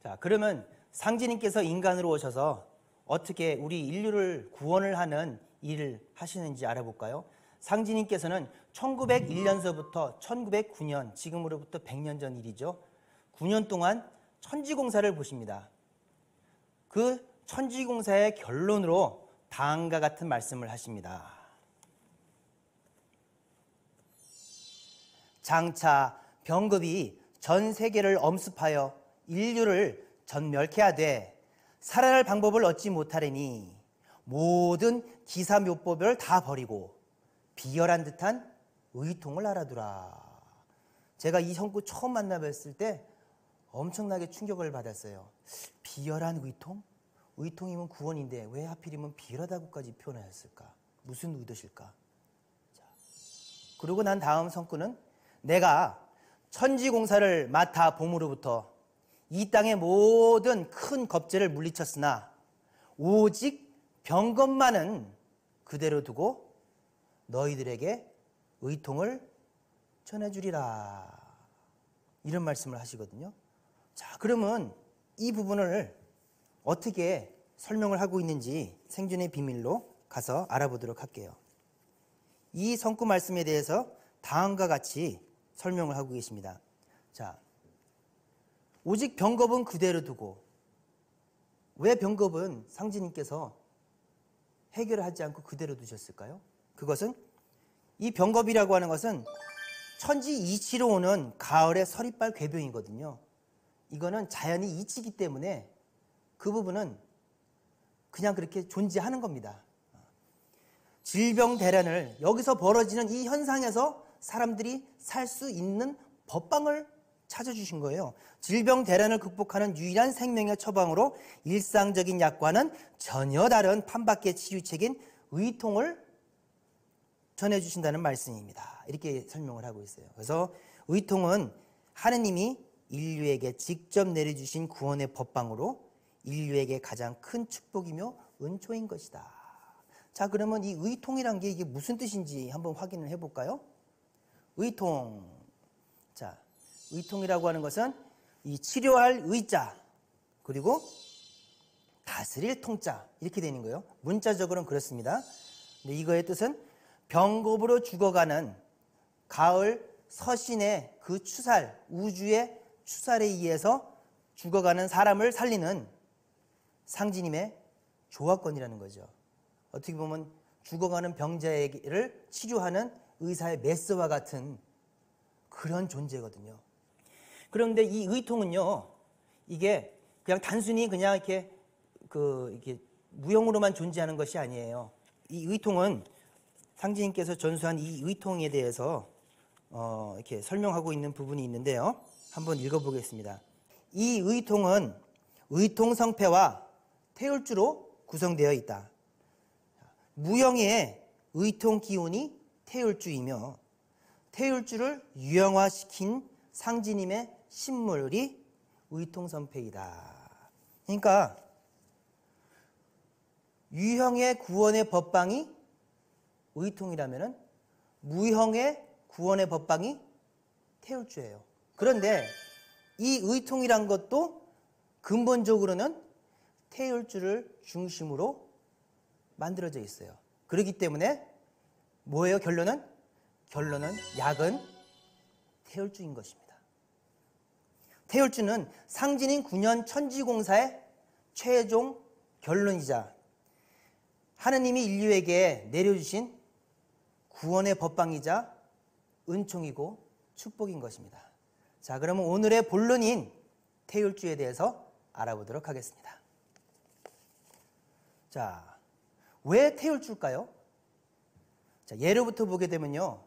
자, 그러면 상지님께서 인간으로 오셔서 어떻게 우리 인류를 구원을 하는 일을 하시는지 알아볼까요? 상지님께서는 1901년서부터 1909년, 지금으로부터 100년 전 일이죠. 9년 동안 천지공사를 보십니다. 그 천지공사의 결론으로 다음과 같은 말씀을 하십니다. 장차 병겁이 전 세계를 엄습하여 인류를 전멸케하되 살아날 방법을 얻지 못하려니 모든 기사묘법을 다 버리고 비열한 듯한 의통을 알아두라. 제가 이 성구 처음 만나뵀을 때 엄청나게 충격을 받았어요. 비열한 의통? 의통이면 구원인데 왜 하필이면 비열하다고까지 표현하였을까? 무슨 의도실까? 자, 그러고 난 다음 성구는 내가 천지공사를 맡아 봄으로부터 이 땅의 모든 큰 겁제를 물리쳤으나 오직 병겁만은 그대로 두고 너희들에게 의통을 전해주리라. 이런 말씀을 하시거든요. 자, 그러면 이 부분을 어떻게 설명을 하고 있는지 생존의 비밀로 가서 알아보도록 할게요. 이 성구 말씀에 대해서 다음과 같이 설명을 하고 계십니다. 자, 오직 병겁은 그대로 두고, 왜 병겁은 상지님께서 해결을 하지 않고 그대로 두셨을까요? 그것은 이 병겁이라고 하는 것은 천지 이치로 오는 가을의 서리빨 궤병이거든요. 이거는 자연이 이치기 때문에 그 부분은 그냥 그렇게 존재하는 겁니다. 질병 대란을 여기서 벌어지는 이 현상에서 사람들이 살 수 있는 법방을 찾아주신 거예요. 질병 대란을 극복하는 유일한 생명의 처방으로 일상적인 약과는 전혀 다른 판밖의 치유책인 의통을 전해주신다는 말씀입니다. 이렇게 설명을 하고 있어요. 그래서 의통은 하느님이 인류에게 직접 내려주신 구원의 법방으로 인류에게 가장 큰 축복이며 은총인 것이다. 자, 그러면 이 의통이란 게 이게 무슨 뜻인지 한번 확인을 해볼까요? 의통. 자, 의통이라고 하는 것은 이 치료할 의자, 그리고 다스릴 통자, 이렇게 되는 거예요. 문자적으로는 그렇습니다. 근데 이거의 뜻은 병겁으로 죽어가는 가을 서신의 그 추살, 우주의 추살에 의해서 죽어가는 사람을 살리는 상지님의 조화권이라는 거죠. 어떻게 보면 죽어가는 병자를 치료하는 의사의 메스와 같은 그런 존재거든요. 그런데 이 의통은요, 이게 그냥 단순히 그냥 이렇게 무형으로만 존재하는 것이 아니에요. 이 의통은 상지님께서 전수한 이 의통에 대해서 이렇게 설명하고 있는 부분이 있는데요. 한번 읽어보겠습니다. 이 의통은 의통성패와 태울주로 구성되어 있다. 무형의 의통 기운이 태울주이며 태울주를 유형화시킨 상지님의 신물이 의통선패이다. 그러니까 유형의 구원의 법방이 의통이라면 무형의 구원의 법방이 태울주예요. 그런데 이 의통이란 것도 근본적으로는 태울주를 중심으로 만들어져 있어요. 그렇기 때문에 뭐예요? 결론은 약은 태울주인 것입니다. 태울주는 상진인 9년 천지공사의 최종 결론이자 하느님이 인류에게 내려주신 구원의 법방이자 은총이고 축복인 것입니다. 자, 그러면 오늘의 본론인 태울주에 대해서 알아보도록 하겠습니다. 자, 왜 태울주일까요? 자, 예로부터 보게 되면요,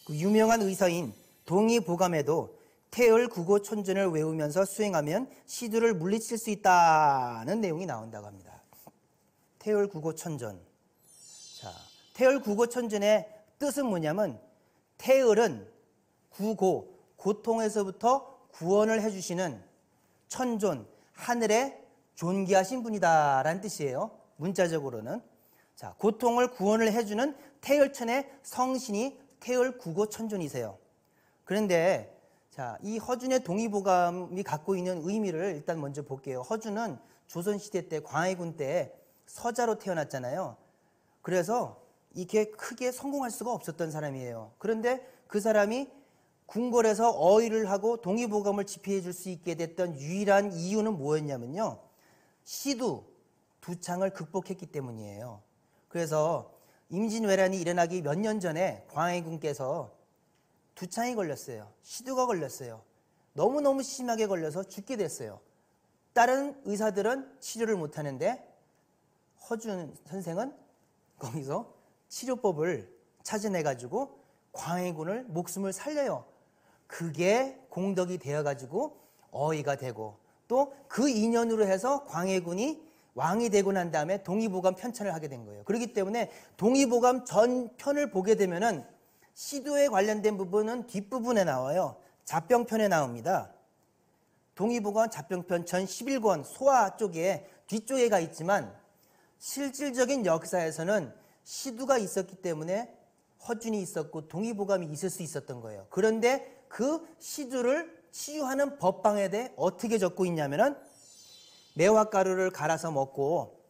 그 유명한 의사인 동의보감에도 태울구고천전을 외우면서 수행하면 시두를 물리칠 수 있다는 내용이 나온다고 합니다. 태울구고천전. 자, 태울구고천전의 뜻은 뭐냐면, 태울은 구고, 고통에서부터 구원을 해주시는 천존, 하늘의 존귀하신 분이다라는 뜻이에요. 문자적으로는. 자, 고통을 구원을 해주는 태울천의 성신이 태울구고천존이세요. 그런데 자, 이 허준의 동의보감이 갖고 있는 의미를 일단 먼저 볼게요. 허준은 조선시대 때 광해군 때 서자로 태어났잖아요. 그래서 이렇게 크게 성공할 수가 없었던 사람이에요. 그런데 그 사람이 궁궐에서 어의를 하고 동의보감을 집필해 줄 수 있게 됐던 유일한 이유는 뭐였냐면요. 시두 두 창을 극복했기 때문이에요. 그래서 임진왜란이 일어나기 몇 년 전에 광해군께서 두 창이 걸렸어요. 시두가 걸렸어요. 너무너무 심하게 걸려서 죽게 됐어요. 다른 의사들은 치료를 못하는데 허준 선생은 거기서 치료법을 찾아내가지고 광해군을 목숨을 살려요. 그게 공덕이 되어가지고 어의가 되고 또 그 인연으로 해서 광해군이 왕이 되고 난 다음에 동의보감 편찬을 하게 된 거예요. 그렇기 때문에 동의보감 전편을 보게 되면은 시두에 관련된 부분은 뒷부분에 나와요. 잡병편에 나옵니다. 동의보감 잡병편 전 11권 소화 쪽에 뒤쪽에 가 있지만 실질적인 역사에서는 시두가 있었기 때문에 허준이 있었고 동의보감이 있을 수 있었던 거예요. 그런데 그 시두를 치유하는 법방에 대해 어떻게 적고 있냐면은 매화가루를 갈아서 먹고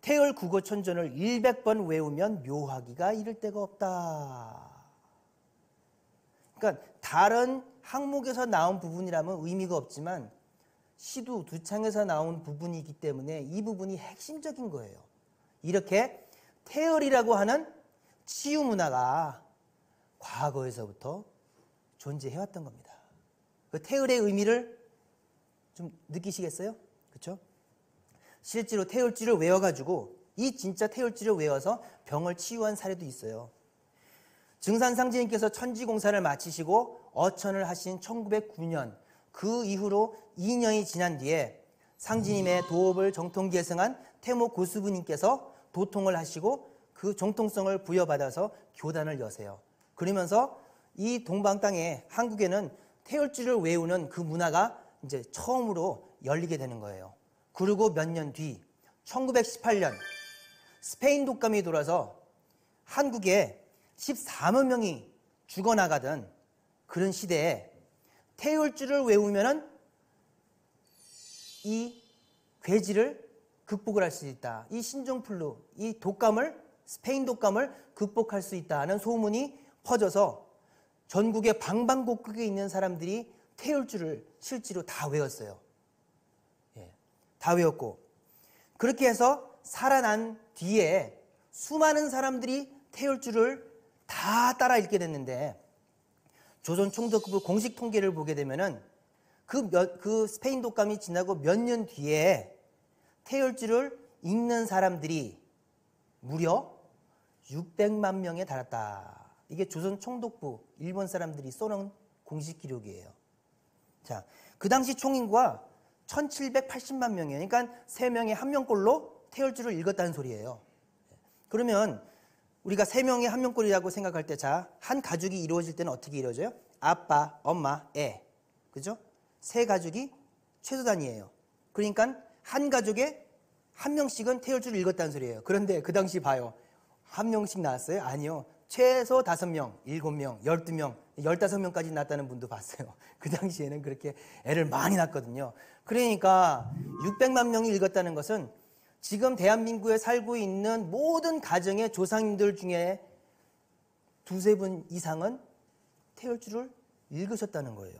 태을 국어천전을 100번 외우면 묘하기가 이를 데가 없다. 그러니까 다른 항목에서 나온 부분이라면 의미가 없지만 시두 두 창에서 나온 부분이기 때문에 이 부분이 핵심적인 거예요. 이렇게 태을이라고 하는 치유 문화가 과거에서부터 존재해왔던 겁니다. 그 태을의 의미를 좀 느끼시겠어요? 그렇죠? 실제로 태을지를 외워가지고 이 진짜 태을지를 외워서 병을 치유한 사례도 있어요. 증산상제님께서 천지공사를 마치시고 어천을 하신 1909년 그 이후로 2년이 지난 뒤에 상지님의 도업을 정통계승한 태모 고수부님께서 도통을 하시고 그 정통성을 부여받아서 교단을 여세요. 그러면서 이 동방 땅에 한국에는 태을지를 외우는 그 문화가 이제 처음으로 열리게 되는 거예요. 그리고 몇 년 뒤 1918년 스페인 독감이 돌아서 한국에 14만 명이 죽어나가던 그런 시대에 태을주를 외우면은 이 괴지를 극복을 할 수 있다. 이 신종플루, 이 독감을 스페인 독감을 극복할 수 있다는 소문이 퍼져서 전국의 방방곡곡에 있는 사람들이 태을주를 실제로 다 외웠어요. 예, 다 외웠고 그렇게 해서 살아난 뒤에 수많은 사람들이 태을주를 다 따라 읽게 됐는데 조선 총독부 공식 통계를 보게 되면은 그 스페인 독감이 지나고 몇 년 뒤에 태을주를 읽는 사람들이 무려 600만 명에 달했다. 이게 조선 총독부 일본 사람들이 써놓은 공식 기록이에요. 자, 그 당시 총인구가 1780만 명이에요. 그러니까 3명에 1명꼴로 태을주를 읽었다는 소리예요. 그러면 우리가 3명에 1명꼴이라고 생각할 때, 자, 한 가족이 이루어질 때는 어떻게 이루어져요? 아빠, 엄마, 애. 그죠? 3가족이 최소 단위예요. 그러니까 한 가족에 1명씩은 태을주를 읽었다는 소리예요. 그런데 그 당시 봐요. 1명씩 나왔어요? 아니요. 최소 5명, 7명, 12명, 15명까지 낳았다는 분도 봤어요. 그 당시에는 그렇게 애를 많이 낳았거든요. 그러니까 600만 명이 읽었다는 것은 지금 대한민국에 살고 있는 모든 가정의 조상님들 중에 2-3분 이상은 태을주를 읽으셨다는 거예요.